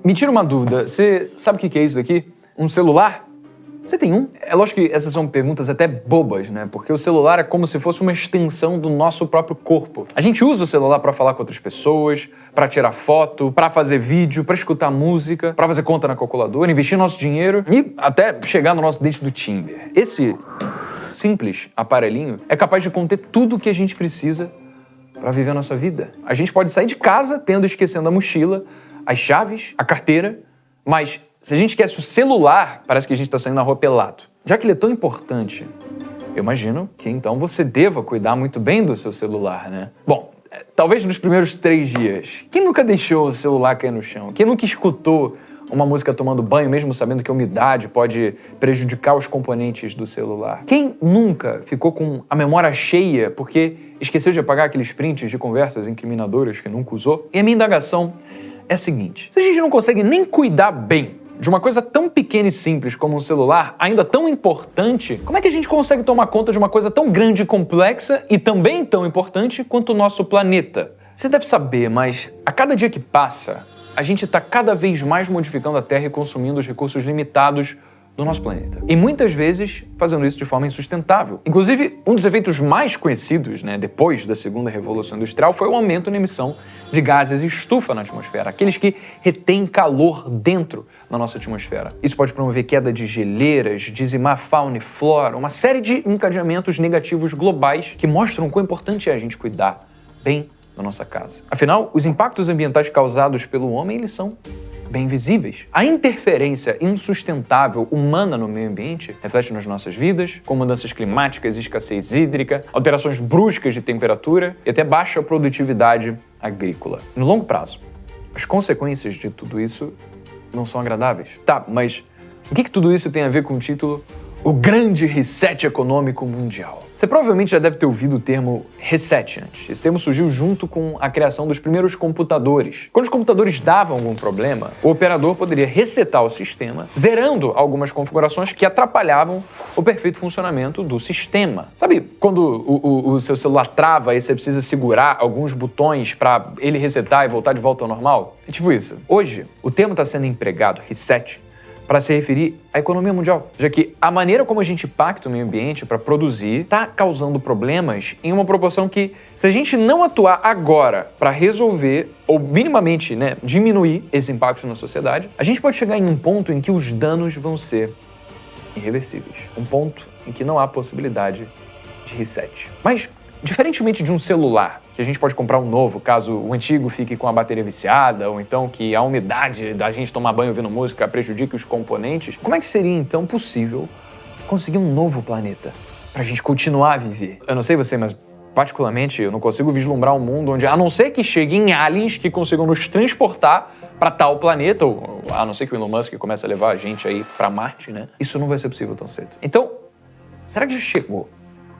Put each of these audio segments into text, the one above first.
Me tira uma dúvida, você sabe o que é isso daqui? Um celular? Você tem um? É lógico que essas são perguntas até bobas, né? Porque o celular é como se fosse uma extensão do nosso próprio corpo. A gente usa o celular pra falar com outras pessoas, pra tirar foto, pra fazer vídeo, pra escutar música, pra fazer conta na calculadora, investir nosso dinheiro e até chegar no nosso date do Tinder. Esse simples aparelhinho é capaz de conter tudo o que a gente precisa pra viver a nossa vida. A gente pode sair de casa esquecendo a mochila, as chaves, a carteira, mas se a gente esquece o celular, parece que a gente tá saindo na rua pelado. Já que ele é tão importante, eu imagino que então você deva cuidar muito bem do seu celular, né? Bom, talvez nos primeiros 3 dias. Quem nunca deixou o celular cair no chão? Quem nunca escutou uma música tomando banho, mesmo sabendo que a umidade pode prejudicar os componentes do celular? Quem nunca ficou com a memória cheia porque esqueceu de apagar aqueles prints de conversas incriminadoras que nunca usou? E a minha indagação é a seguinte: se a gente não consegue nem cuidar bem de uma coisa tão pequena e simples como um celular, ainda tão importante, como é que a gente consegue tomar conta de uma coisa tão grande e complexa e também tão importante quanto o nosso planeta? Você deve saber, mas a cada dia que passa, a gente está cada vez mais modificando a Terra e consumindo os recursos limitados do nosso planeta. E muitas vezes fazendo isso de forma insustentável. Inclusive, um dos efeitos mais conhecidos, depois da segunda revolução industrial, foi o aumento na emissão de gases estufa na atmosfera, aqueles que retêm calor dentro da nossa atmosfera. Isso pode promover queda de geleiras, dizimar fauna e flora, uma série de encadeamentos negativos globais que mostram quão importante é a gente cuidar bem da nossa casa. Afinal, os impactos ambientais causados pelo homem, eles são bem visíveis. A interferência insustentável humana no meio ambiente reflete nas nossas vidas, com mudanças climáticas, escassez hídrica, alterações bruscas de temperatura e até baixa produtividade agrícola. No longo prazo, as consequências de tudo isso não são agradáveis. Tá, mas o que tudo isso tem a ver com o título O Grande Reset Econômico Mundial? Você provavelmente já deve ter ouvido o termo reset antes. Esse termo surgiu junto com a criação dos primeiros computadores. Quando os computadores davam algum problema, o operador poderia resetar o sistema, zerando algumas configurações que atrapalhavam o perfeito funcionamento do sistema. Sabe quando o seu celular trava e você precisa segurar alguns botões para ele resetar e voltar de volta ao normal? É tipo isso. Hoje, o termo está sendo empregado, reset, para se referir à economia mundial, já que a maneira como a gente impacta o meio ambiente para produzir está causando problemas em uma proporção que, se a gente não atuar agora para resolver ou minimamente diminuir esse impacto na sociedade, a gente pode chegar em um ponto em que os danos vão ser irreversíveis. Um ponto em que não há possibilidade de reset. Mas, diferentemente de um celular, que a gente pode comprar um novo caso o antigo fique com a bateria viciada, ou então que a umidade da gente tomar banho ouvindo música prejudique os componentes, como é que seria então possível conseguir um novo planeta pra gente continuar a viver? Eu não sei você, mas particularmente eu não consigo vislumbrar um mundo onde, a não ser que cheguem aliens que consigam nos transportar pra tal planeta, ou a não ser que o Elon Musk comece a levar a gente aí pra Marte, isso não vai ser possível tão cedo. Então, será que já chegou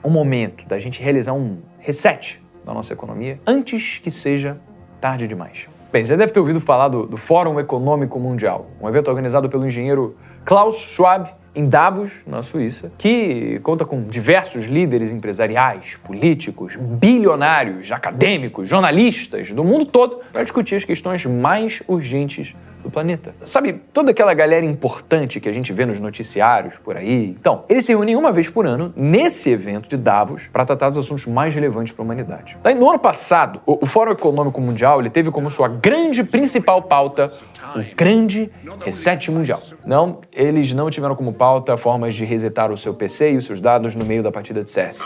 um momento da gente realizar um reset da nossa economia antes que seja tarde demais? Bem, você deve ter ouvido falar do Fórum Econômico Mundial, um evento organizado pelo engenheiro Klaus Schwab em Davos, na Suíça, que conta com diversos líderes empresariais, políticos, bilionários, acadêmicos, jornalistas do mundo todo para discutir as questões mais urgentes do planeta. Sabe, toda aquela galera importante que a gente vê nos noticiários por aí? Então, eles se reúnem uma vez por ano nesse evento de Davos para tratar dos assuntos mais relevantes para a humanidade. Daí, no ano passado, o Fórum Econômico Mundial ele teve como sua grande principal pauta o Grande Reset Mundial. Não, eles não tiveram como pauta formas de resetar o seu PC e os seus dados no meio da partida de CS.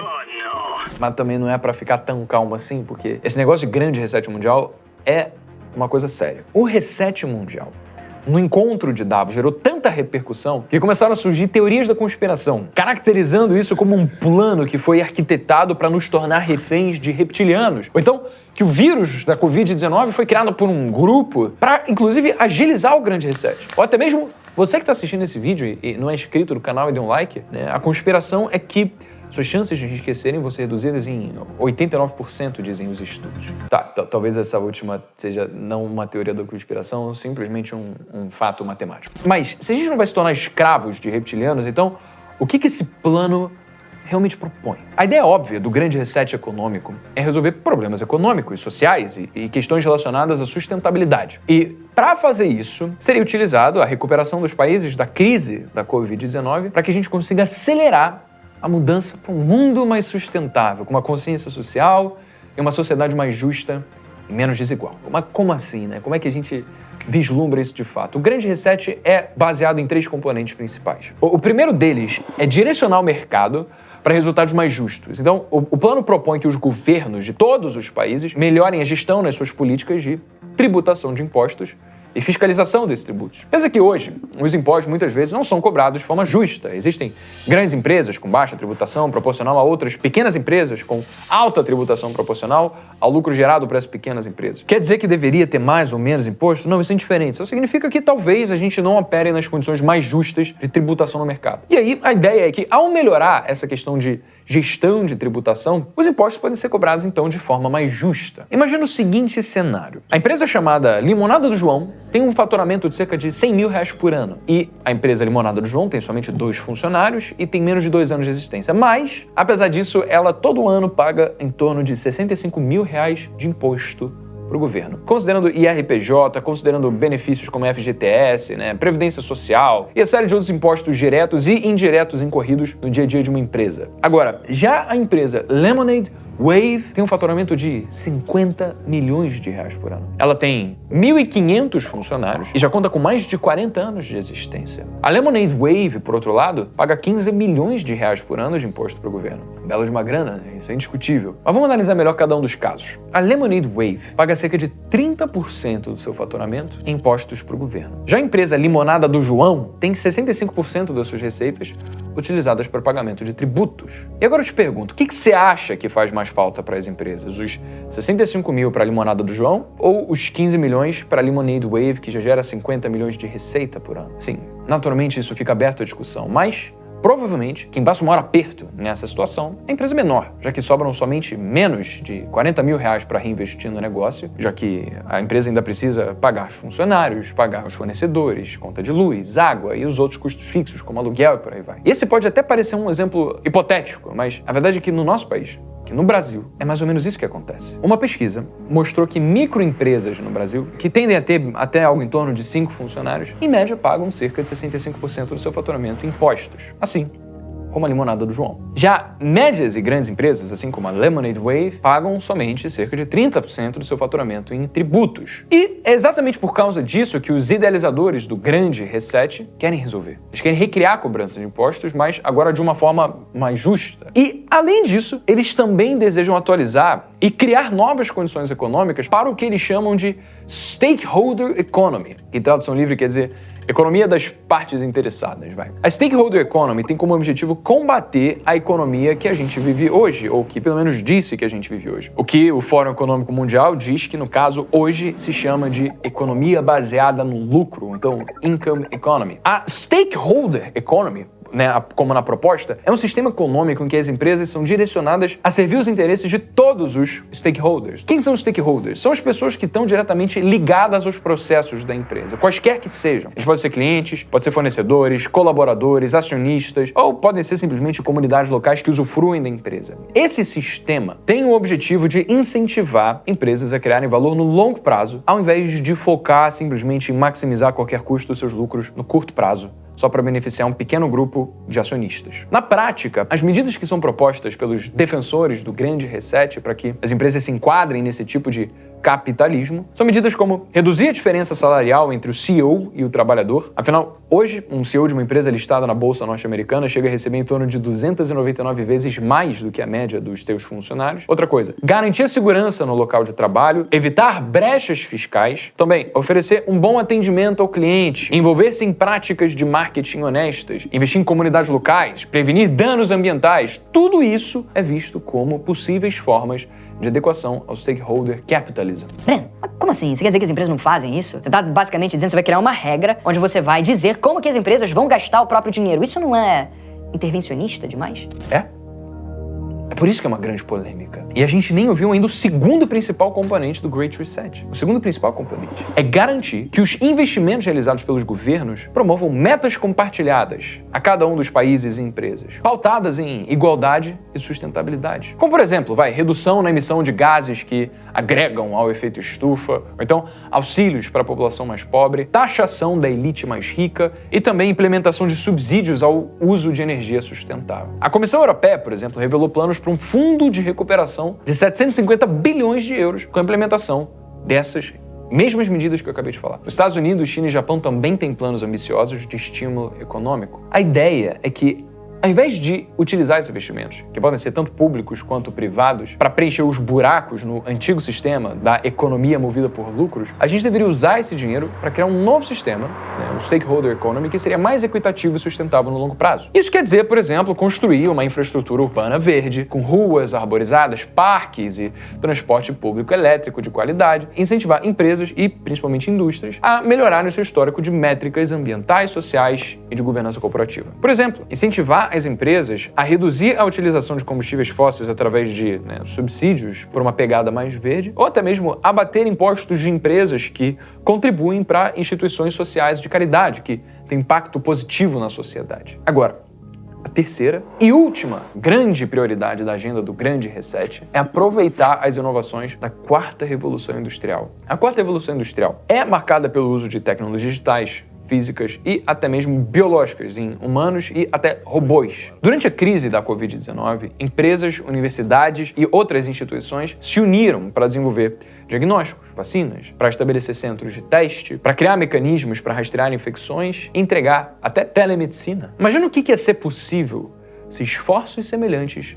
Mas também não é para ficar tão calmo assim, porque esse negócio de Grande Reset Mundial é uma coisa séria. O Reset Mundial, no encontro de Davos, gerou tanta repercussão que começaram a surgir teorias da conspiração, caracterizando isso como um plano que foi arquitetado para nos tornar reféns de reptilianos. Ou então, que o vírus da Covid-19 foi criado por um grupo para, inclusive, agilizar o Grande Reset. Ou até mesmo você que está assistindo esse vídeo e não é inscrito no canal e deu um like, a conspiração é que suas chances de enriquecerem vão ser reduzidas em 89%, dizem os estudos. Tá, talvez essa última seja não uma teoria da conspiração, simplesmente um fato matemático. Mas, se a gente não vai se tornar escravos de reptilianos, então, o que esse plano realmente propõe? A ideia óbvia do grande reset econômico é resolver problemas econômicos, sociais e questões relacionadas à sustentabilidade. E para fazer isso, seria utilizado a recuperação dos países da crise da Covid-19 para que a gente consiga acelerar a mudança para um mundo mais sustentável, com uma consciência social e uma sociedade mais justa e menos desigual. Mas como assim, né? Como é que a gente vislumbra isso de fato? O grande reset é baseado em 3 componentes principais. O primeiro deles é direcionar o mercado para resultados mais justos. Então, o plano propõe que os governos de todos os países melhorem a gestão nas suas políticas de tributação de impostos e fiscalização desses tributos. Pensa que hoje, os impostos muitas vezes não são cobrados de forma justa. Existem grandes empresas com baixa tributação proporcional a outras pequenas empresas com alta tributação proporcional ao lucro gerado por essas pequenas empresas. Quer dizer que deveria ter mais ou menos imposto? Não, isso é indiferente. Só significa que talvez a gente não opere nas condições mais justas de tributação no mercado. E aí, a ideia é que, ao melhorar essa questão de gestão de tributação, os impostos podem ser cobrados, então, de forma mais justa. Imagina o seguinte cenário. A empresa chamada Limonada do João tem um faturamento de cerca de R$100 mil por ano. E a empresa Limonada do João tem somente 2 funcionários e tem menos de 2 anos de existência. Mas, apesar disso, ela todo ano paga em torno de R$65 mil de imposto para o governo. Considerando IRPJ, considerando benefícios como FGTS, Previdência Social e a série de outros impostos diretos e indiretos incorridos no dia a dia de uma empresa. Agora, já a empresa Lemonade Wave tem um faturamento de R$50 milhões por ano. Ela tem 1.500 funcionários e já conta com mais de 40 anos de existência. A Lemonade Wave, por outro lado, paga R$15 milhões por ano de imposto para o governo. Belo de uma grana, né? Isso é indiscutível. Mas vamos analisar melhor cada um dos casos. A Lemonade Wave paga cerca de 30% do seu faturamento em impostos para o governo. Já a empresa Limonada do João tem 65% das suas receitas utilizadas para pagamento de tributos. E agora eu te pergunto, o que você acha que faz mais falta para as empresas? Os 65 mil para a Limonada do João ou os 15 milhões para a Lemonade Wave, que já gera 50 milhões de receita por ano? Sim, naturalmente isso fica aberto à discussão, mas provavelmente, quem passa o maior aperto nessa situação é a empresa menor, já que sobram somente menos de R$40 mil para reinvestir no negócio, já que a empresa ainda precisa pagar os funcionários, pagar os fornecedores, conta de luz, água e os outros custos fixos, como aluguel e por aí vai. Esse pode até parecer um exemplo hipotético, mas a verdade é que no nosso país, que no Brasil, é mais ou menos isso que acontece. Uma pesquisa mostrou que microempresas no Brasil, que tendem a ter até algo em torno de 5 funcionários, em média pagam cerca de 65% do seu faturamento em impostos. Assim como a Limonada do João. Já médias e grandes empresas, assim como a Lemonade Wave, pagam somente cerca de 30% do seu faturamento em tributos. E é exatamente por causa disso que os idealizadores do grande reset querem resolver. Eles querem recriar a cobrança de impostos, mas agora de uma forma mais justa. E, além disso, eles também desejam atualizar e criar novas condições econômicas para o que eles chamam de Stakeholder Economy, que em tradução livre quer dizer economia das partes interessadas, vai. A Stakeholder Economy tem como objetivo combater a economia que a gente vive hoje, ou que pelo menos disse que a gente vive hoje. O que o Fórum Econômico Mundial diz que, no caso, hoje se chama de economia baseada no lucro, então Income Economy. A Stakeholder Economy, como na proposta, é um sistema econômico em que as empresas são direcionadas a servir os interesses de todos os stakeholders. Quem são os stakeholders? São as pessoas que estão diretamente ligadas aos processos da empresa, quaisquer que sejam. Eles podem ser clientes, podem ser fornecedores, colaboradores, acionistas, ou podem ser simplesmente comunidades locais que usufruem da empresa. Esse sistema tem o objetivo de incentivar empresas a criarem valor no longo prazo, ao invés de focar simplesmente em maximizar qualquer custo dos seus lucros no curto prazo, só para beneficiar um pequeno grupo de acionistas. Na prática, as medidas que são propostas pelos defensores do grande reset para que as empresas se enquadrem nesse tipo de capitalismo são medidas como reduzir a diferença salarial entre o CEO e o trabalhador. Afinal, hoje, um CEO de uma empresa listada na Bolsa Norte-Americana chega a receber em torno de 299 vezes mais do que a média dos seus funcionários. Outra coisa, garantir a segurança no local de trabalho, evitar brechas fiscais, também oferecer um bom atendimento ao cliente, envolver-se em práticas de marketing honestas, investir em comunidades locais, prevenir danos ambientais. Tudo isso é visto como possíveis formas de adequação ao stakeholder capitalism. Breno, mas como assim? Você quer dizer que as empresas não fazem isso? Você tá basicamente dizendo que você vai criar uma regra onde você vai dizer como que as empresas vão gastar o próprio dinheiro. Isso não é intervencionista demais? É? É por isso que é uma grande polêmica. E a gente nem ouviu ainda o segundo principal componente do Great Reset. O segundo principal componente é garantir que os investimentos realizados pelos governos promovam metas compartilhadas a cada um dos países e empresas, pautadas em igualdade e sustentabilidade. Como, por exemplo, redução na emissão de gases que agregam ao efeito estufa, ou então auxílios para a população mais pobre, taxação da elite mais rica e também implementação de subsídios ao uso de energia sustentável. A Comissão Europeia, por exemplo, revelou planos para um fundo de recuperação de 750 bilhões de euros com a implementação dessas mesmas medidas que eu acabei de falar. Os Estados Unidos, China e Japão também têm planos ambiciosos de estímulo econômico. A ideia é que, ao invés de utilizar esses investimentos, que podem ser tanto públicos quanto privados, para preencher os buracos no antigo sistema da economia movida por lucros, a gente deveria usar esse dinheiro para criar um novo sistema, um stakeholder economy, que seria mais equitativo e sustentável no longo prazo. Isso quer dizer, por exemplo, construir uma infraestrutura urbana verde, com ruas arborizadas, parques e transporte público elétrico de qualidade, incentivar empresas e, principalmente indústrias, a melhorarem o seu histórico de métricas ambientais, sociais e de governança corporativa. Por exemplo, incentivar as empresas a reduzir a utilização de combustíveis fósseis através de subsídios por uma pegada mais verde, ou até mesmo abater impostos de empresas que contribuem para instituições sociais de caridade, que têm impacto positivo na sociedade. Agora, a terceira e última grande prioridade da agenda do Grande Reset é aproveitar as inovações da quarta revolução industrial. A quarta revolução industrial é marcada pelo uso de tecnologias digitais, físicas e até mesmo biológicas em humanos e até robôs. Durante a crise da Covid-19, empresas, universidades e outras instituições se uniram para desenvolver diagnósticos, vacinas, para estabelecer centros de teste, para criar mecanismos para rastrear infecções e entregar até telemedicina. Imagina o que ia ser possível se esforços semelhantes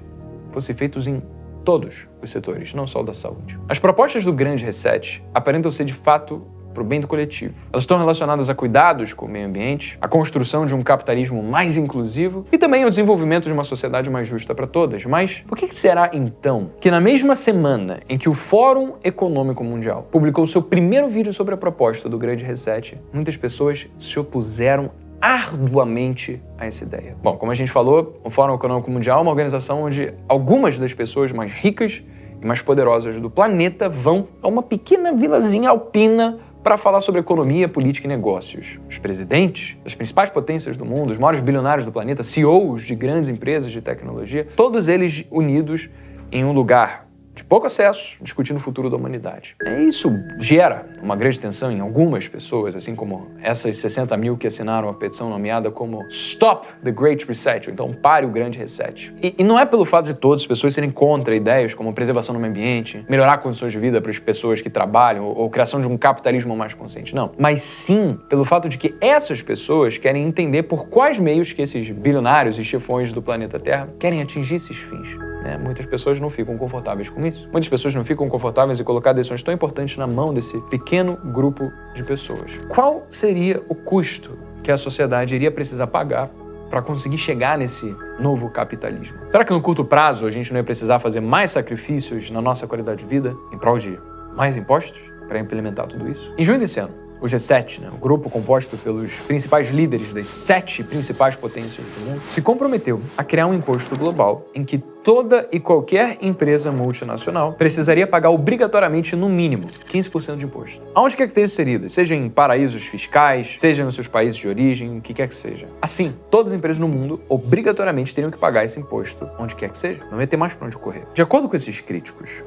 fossem feitos em todos os setores, não só o da saúde. As propostas do Grande Reset aparentam ser de fato para o bem do coletivo. Elas estão relacionadas a cuidados com o meio ambiente, a construção de um capitalismo mais inclusivo e também ao desenvolvimento de uma sociedade mais justa para todas. Mas por que será, então, que na mesma semana em que o Fórum Econômico Mundial publicou seu primeiro vídeo sobre a proposta do Grande Reset, muitas pessoas se opuseram arduamente a essa ideia? Bom, como a gente falou, o Fórum Econômico Mundial é uma organização onde algumas das pessoas mais ricas e mais poderosas do planeta vão a uma pequena vilazinha alpina para falar sobre economia, política e negócios. Os presidentes das principais potências do mundo, os maiores bilionários do planeta, CEOs de grandes empresas de tecnologia, todos eles unidos em um lugar de pouco acesso, discutindo o futuro da humanidade. Isso gera uma grande tensão em algumas pessoas, assim como essas 60 mil que assinaram a petição nomeada como Stop the Great Reset, ou então Pare o Grande Reset. E não é pelo fato de todas as pessoas serem contra ideias como preservação do meio ambiente, melhorar condições de vida para as pessoas que trabalham, ou criação de um capitalismo mais consciente, não. Mas sim pelo fato de que essas pessoas querem entender por quais meios que esses bilionários e chefões do planeta Terra querem atingir esses fins. Muitas pessoas não ficam confortáveis com isso. Muitas pessoas não ficam confortáveis em colocar decisões tão importantes na mão desse pequeno grupo de pessoas. Qual seria o custo que a sociedade iria precisar pagar para conseguir chegar nesse novo capitalismo? Será que no curto prazo a gente não ia precisar fazer mais sacrifícios na nossa qualidade de vida em prol de mais impostos para implementar tudo isso? Em junho desse ano, o G7, o grupo composto pelos principais líderes das 7 principais potências do mundo, se comprometeu a criar um imposto global em que toda e qualquer empresa multinacional precisaria pagar obrigatoriamente, no mínimo, 15% de imposto. Aonde quer que tenha inserido, seja em paraísos fiscais, seja nos seus países de origem, o que quer que seja. Assim, todas as empresas no mundo obrigatoriamente teriam que pagar esse imposto onde quer que seja. Não ia ter mais para onde correr. De acordo com esses críticos,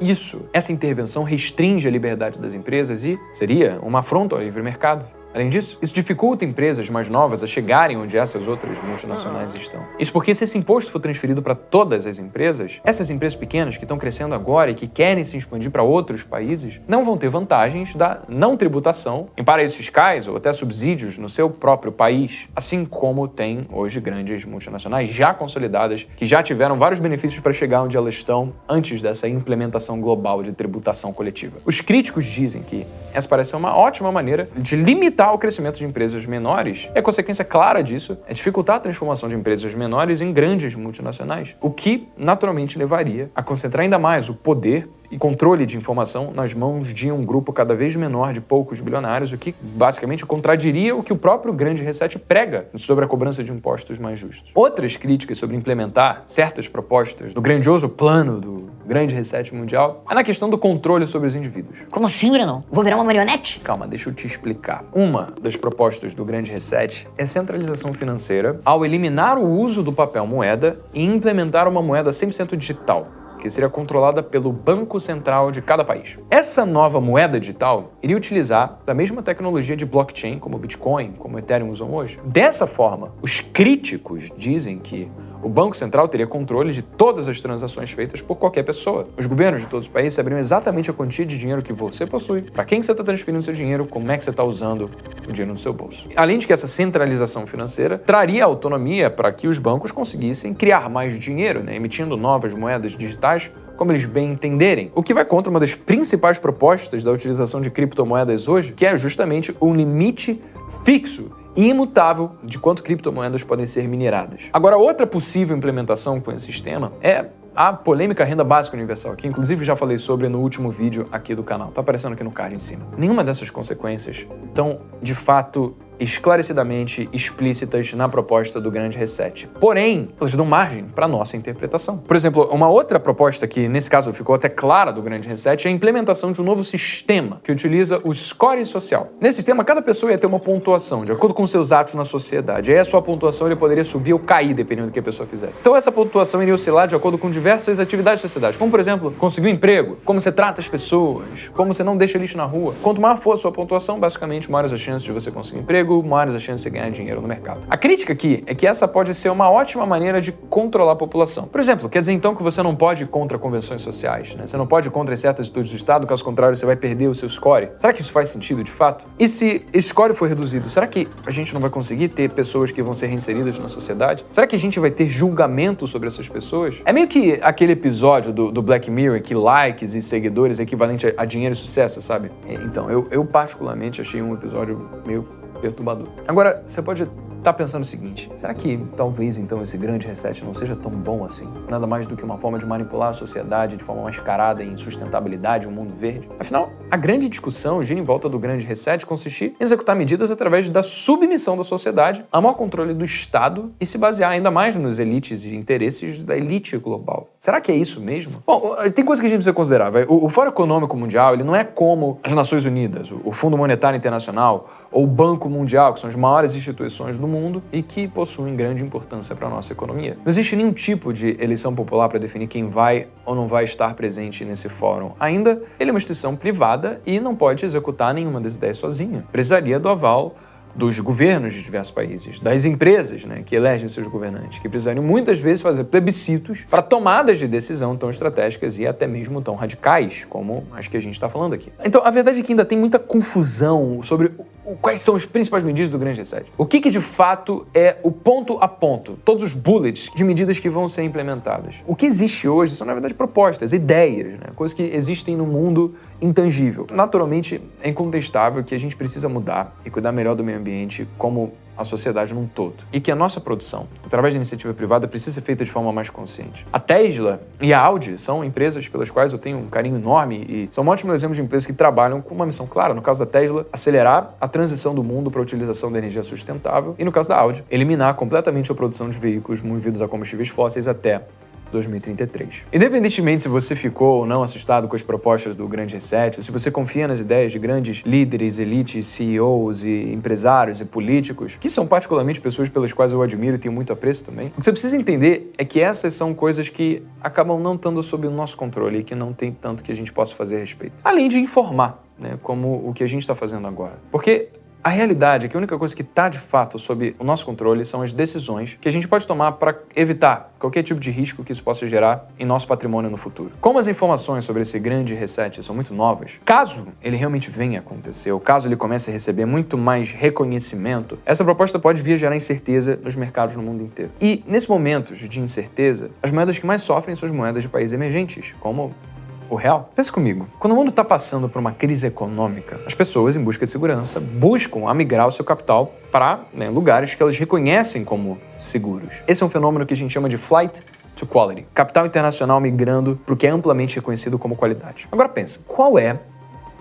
essa intervenção restringe a liberdade das empresas e seria uma afronta ao livre mercado. Além disso, isso dificulta empresas mais novas a chegarem onde essas outras multinacionais estão. Isso porque se esse imposto for transferido para todas as empresas, essas empresas pequenas que estão crescendo agora e que querem se expandir para outros países, não vão ter vantagens da não tributação em paraísos fiscais ou até subsídios no seu próprio país, assim como tem hoje grandes multinacionais já consolidadas que já tiveram vários benefícios para chegar onde elas estão antes dessa implementação global de tributação coletiva. Os críticos dizem que essa parece ser uma ótima maneira de limitar dificultar o crescimento de empresas menores. E a consequência clara disso é dificultar a transformação de empresas menores em grandes multinacionais, o que naturalmente levaria a concentrar ainda mais o poder e controle de informação nas mãos de um grupo cada vez menor de poucos bilionários, o que basicamente contradiria o que o próprio Grande Reset prega sobre a cobrança de impostos mais justos. Outras críticas sobre implementar certas propostas do grandioso plano do Grande Reset Mundial é na questão do controle sobre os indivíduos. Como assim, Breno? Vou virar uma marionete? Calma, deixa eu te explicar. Uma das propostas do Grande Reset é centralização financeira ao eliminar o uso do papel moeda e implementar uma moeda 100% digital, que seria controlada pelo Banco Central de cada país. Essa nova moeda digital iria utilizar da mesma tecnologia de blockchain, como o Bitcoin, como o Ethereum usam hoje. Dessa forma, os críticos dizem que o Banco Central teria controle de todas as transações feitas por qualquer pessoa. Os governos de todos os países saberiam exatamente a quantia de dinheiro que você possui, para quem que você está transferindo seu dinheiro, como é que você está usando o dinheiro no seu bolso. Além de que essa centralização financeira traria autonomia para que os bancos conseguissem criar mais dinheiro, emitindo novas moedas digitais como eles bem entenderem, o que vai contra uma das principais propostas da utilização de criptomoedas hoje, que é justamente um limite fixo e imutável de quanto criptomoedas podem ser mineradas. Agora, outra possível implementação com esse sistema é a polêmica renda básica universal, que inclusive já falei sobre no último vídeo aqui do canal. Tá aparecendo aqui no card em cima. Nenhuma dessas consequências estão, de fato, esclarecidamente explícitas na proposta do Grande Reset. Porém, elas dão margem para nossa interpretação. Por exemplo, uma outra proposta que, nesse caso, ficou até clara do Grande Reset é a implementação de um novo sistema que utiliza o score social. Nesse sistema, cada pessoa ia ter uma pontuação de acordo com seus atos na sociedade. E aí a sua pontuação ele poderia subir ou cair, dependendo do que a pessoa fizesse. Então essa pontuação iria oscilar de acordo com diversas atividades da sociedade, como, por exemplo, conseguir um emprego, como você trata as pessoas, como você não deixa lixo na rua. Quanto maior for a sua pontuação, basicamente, maiores as chances de você conseguir um emprego, maiores as chances de você ganhar dinheiro no mercado. A crítica aqui é que essa pode ser uma ótima maneira de controlar a população. Por exemplo, quer dizer então que você não pode ir contra convenções sociais, Você não pode ir contra certas atitudes do Estado, caso contrário você vai perder o seu score. Será que isso faz sentido de fato? E se esse score for reduzido, será que a gente não vai conseguir ter pessoas que vão ser reinseridas na sociedade? Será que a gente vai ter julgamento sobre essas pessoas? É meio que aquele episódio do Black Mirror que likes e seguidores é equivalente a dinheiro e sucesso, sabe? Então, eu particularmente achei um episódio meio perturbador. Agora, você pode estar pensando o seguinte: será que talvez então esse Grande Reset não seja tão bom assim? Nada mais do que uma forma de manipular a sociedade de forma mascarada em sustentabilidade, um mundo verde? Afinal, a grande discussão gira em volta do Grande Reset consistir em executar medidas através da submissão da sociedade ao maior controle do Estado e se basear ainda mais nos elites e interesses da elite global. Será que é isso mesmo? Bom, tem coisa que a gente precisa considerar. O Fórum Econômico Mundial ele não é como as Nações Unidas, o Fundo Monetário Internacional ou o Banco Mundial, que são as maiores instituições do mundo e que possuem grande importância para a nossa economia. Não existe nenhum tipo de eleição popular para definir quem vai ou não vai estar presente nesse fórum. Ainda, ele é uma instituição privada e não pode executar nenhuma das ideias sozinha. Precisaria do aval dos governos de diversos países, das empresas, que elegem seus governantes, que precisariam muitas vezes fazer plebiscitos para tomadas de decisão tão estratégicas e até mesmo tão radicais, como as que a gente está falando aqui. Então, a verdade é que ainda tem muita confusão sobre quais são as principais medidas do Grande Reset. O que de fato é o ponto a ponto, todos os bullets de medidas que vão ser implementadas. O que existe hoje são, na verdade, propostas, ideias, coisas que existem no mundo intangível. Naturalmente, é incontestável que a gente precisa mudar e cuidar melhor do meio ambiente como a sociedade num todo. E que a nossa produção, através da iniciativa privada, precisa ser feita de forma mais consciente. A Tesla e a Audi são empresas pelas quais eu tenho um carinho enorme e são ótimos exemplos de empresas que trabalham com uma missão clara. No caso da Tesla, acelerar a transição do mundo para a utilização da energia sustentável e, no caso da Audi, eliminar completamente a produção de veículos movidos a combustíveis fósseis até 2033. Independentemente se você ficou ou não assustado com as propostas do Grande Reset, se você confia nas ideias de grandes líderes, elites, CEOs e empresários e políticos, que são particularmente pessoas pelas quais eu admiro e tenho muito apreço também, o que você precisa entender é que essas são coisas que acabam não estando sob o nosso controle e que não tem tanto que a gente possa fazer a respeito. Além de informar, como o que a gente está fazendo agora. Porque a realidade é que a única coisa que está, de fato, sob o nosso controle são as decisões que a gente pode tomar para evitar qualquer tipo de risco que isso possa gerar em nosso patrimônio no futuro. Como as informações sobre esse Grande Reset são muito novas, caso ele realmente venha a acontecer, ou caso ele comece a receber muito mais reconhecimento, essa proposta pode vir a gerar incerteza nos mercados no mundo inteiro. E, nesses momentos de incerteza, as moedas que mais sofrem são as moedas de países emergentes, como o real? Pensa comigo, quando o mundo está passando por uma crise econômica, as pessoas, em busca de segurança, buscam migrar o seu capital para lugares que elas reconhecem como seguros. Esse é um fenômeno que a gente chama de flight to quality. Capital internacional migrando para o que é amplamente reconhecido como qualidade. Agora pensa, qual é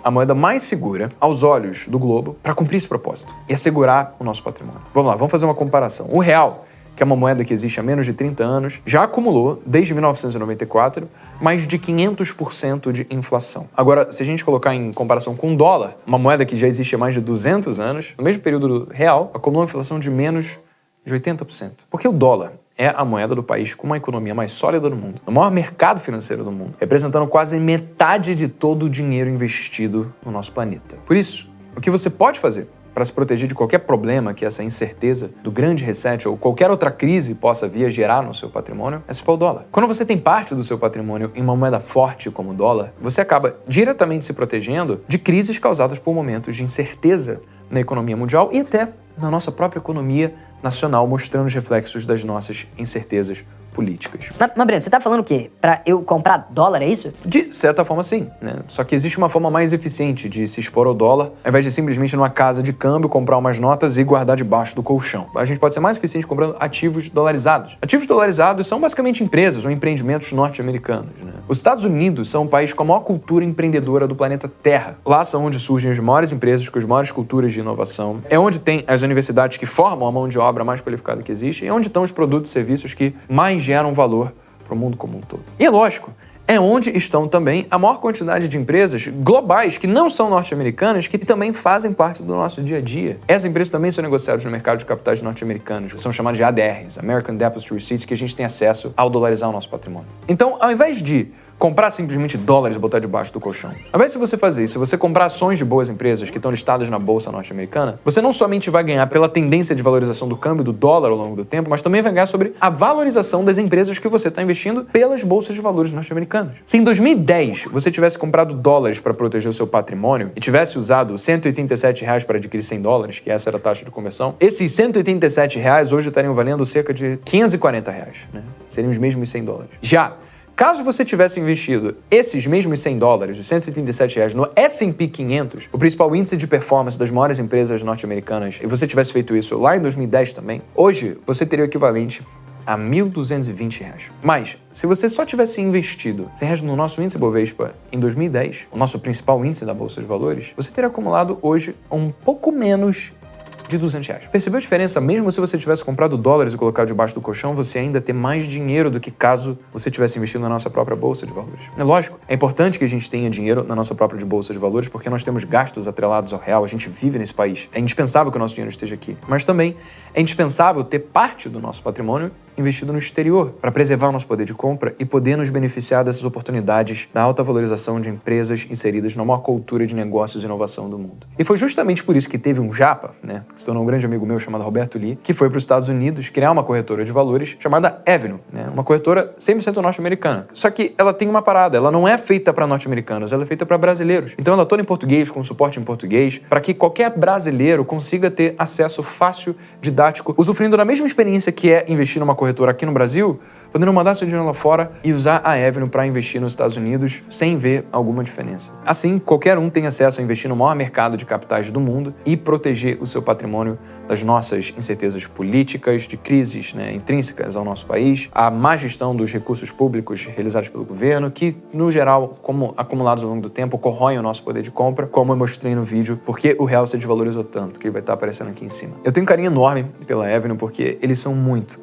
a moeda mais segura aos olhos do globo para cumprir esse propósito e assegurar o nosso patrimônio? Vamos lá, vamos fazer uma comparação. O real, que é uma moeda que existe há menos de 30 anos, já acumulou, desde 1994, mais de 500% de inflação. Agora, se a gente colocar em comparação com o dólar, uma moeda que já existe há mais de 200 anos, no mesmo período do real, acumulou uma inflação de menos de 80%. Porque o dólar é a moeda do país com uma economia mais sólida do mundo, o maior mercado financeiro do mundo, representando quase metade de todo o dinheiro investido no nosso planeta. Por isso, o que você pode fazer para se proteger de qualquer problema que essa incerteza do grande reset ou qualquer outra crise possa vir a gerar no seu patrimônio é se pôr o dólar. Quando você tem parte do seu patrimônio em uma moeda forte como o dólar, você acaba diretamente se protegendo de crises causadas por momentos de incerteza na economia mundial e até na nossa própria economia nacional, mostrando os reflexos das nossas incertezas políticas. Mas Breno, você tá falando o quê? Pra eu comprar dólar, é isso? De certa forma, sim, né? Só que existe uma forma mais eficiente de se expor ao dólar, ao invés de simplesmente numa casa de câmbio, comprar umas notas e guardar debaixo do colchão. A gente pode ser mais eficiente comprando ativos dolarizados. Ativos dolarizados são basicamente empresas ou empreendimentos norte-americanos, né? Os Estados Unidos são um país com a maior cultura empreendedora do planeta Terra. Lá são onde surgem as maiores empresas com as maiores culturas de inovação. É onde tem as universidades que formam a mão de obra mais qualificada que existe. É onde estão os produtos e serviços que mais geram valor para o mundo como um todo. E é lógico, é onde estão também a maior quantidade de empresas globais que não são norte-americanas, que também fazem parte do nosso dia a dia. Essas empresas também são negociadas no mercado de capitais norte-americanos, que são chamadas de ADRs, American Depository Receipts, que a gente tem acesso ao dolarizar o nosso patrimônio. Então, ao invés de comprar simplesmente dólares e botar debaixo do colchão, ao invés de você fazer isso, se você comprar ações de boas empresas que estão listadas na bolsa norte-americana, você não somente vai ganhar pela tendência de valorização do câmbio do dólar ao longo do tempo, mas também vai ganhar sobre a valorização das empresas que você está investindo pelas bolsas de valores norte-americanas. Se em 2010 você tivesse comprado dólares para proteger o seu patrimônio e tivesse usado R$187 para adquirir $100, que essa era a taxa de conversão, esses R$187 hoje estariam valendo cerca de R$540, né? Seriam os mesmos $100. Já caso você tivesse investido esses mesmos $100, os R$137 no S&P 500, o principal índice de performance das maiores empresas norte-americanas, e você tivesse feito isso lá em 2010 também, hoje você teria o equivalente a R$1.220. Mas, se você só tivesse investido R$100 no nosso índice Bovespa em 2010, o nosso principal índice da Bolsa de Valores, você teria acumulado hoje um pouco menos de R$200. Percebeu a diferença? Mesmo se você tivesse comprado dólares e colocado debaixo do colchão, você ainda ter mais dinheiro do que caso você tivesse investido na nossa própria bolsa de valores. É lógico, é importante que a gente tenha dinheiro na nossa própria bolsa de valores, porque nós temos gastos atrelados ao real, a gente vive nesse país. É indispensável que o nosso dinheiro esteja aqui. Mas também é indispensável ter parte do nosso patrimônio investido no exterior, para preservar o nosso poder de compra e poder nos beneficiar dessas oportunidades da alta valorização de empresas inseridas na maior cultura de negócios e inovação do mundo. E foi justamente por isso que teve um japa, né, que se tornou um grande amigo meu chamado Roberto Lee, que foi para os Estados Unidos criar uma corretora de valores chamada Avenue, né, uma corretora 100% norte-americana. Só que ela tem uma parada, ela não é feita para norte-americanos, ela é feita para brasileiros. Então ela é toda em português, com suporte em português, para que qualquer brasileiro consiga ter acesso fácil, didático, usufruindo da mesma experiência que é investir numa corretora aqui no Brasil, podendo mandar seu dinheiro lá fora e usar a Avenue para investir nos Estados Unidos sem ver alguma diferença. Assim, qualquer um tem acesso a investir no maior mercado de capitais do mundo e proteger o seu patrimônio das nossas incertezas políticas, de crises, né, intrínsecas ao nosso país, a má gestão dos recursos públicos realizados pelo governo, que, no geral, como acumulados ao longo do tempo, corroem o nosso poder de compra, como eu mostrei no vídeo, porque o real se desvalorizou tanto, que ele vai estar aparecendo aqui em cima. Eu tenho um carinho enorme pela Avenue, porque eles são muito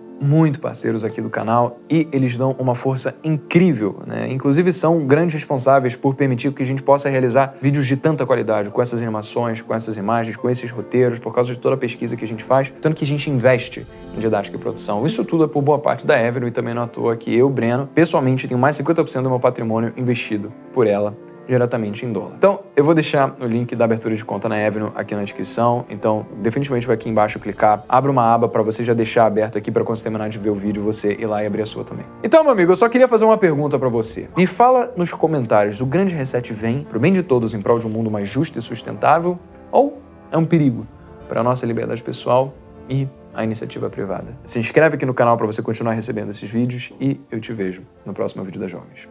parceiros aqui do canal e eles dão uma força incrível, né? Inclusive são grandes responsáveis por permitir que a gente possa realizar vídeos de tanta qualidade, com essas animações, com essas imagens, com esses roteiros, por causa de toda a pesquisa que a gente faz, tanto que a gente investe em didática e produção. Isso tudo é por boa parte da Avenue e também não à toa que eu, Breno, pessoalmente tenho mais de 50% do meu patrimônio investido por ela diretamente em dólar. Então, eu vou deixar o link da abertura de conta na Avenue aqui na descrição, então definitivamente vai aqui embaixo clicar, abre uma aba para você já deixar aberto aqui para quando você terminar de ver o vídeo, você ir lá e abrir a sua também. Então, meu amigo, eu só queria fazer uma pergunta para você. Me fala nos comentários, o grande reset vem pro bem de todos em prol de um mundo mais justo e sustentável ou é um perigo para a nossa liberdade pessoal e a iniciativa privada? Se inscreve aqui no canal para você continuar recebendo esses vídeos e eu te vejo no próximo vídeo das Jovens.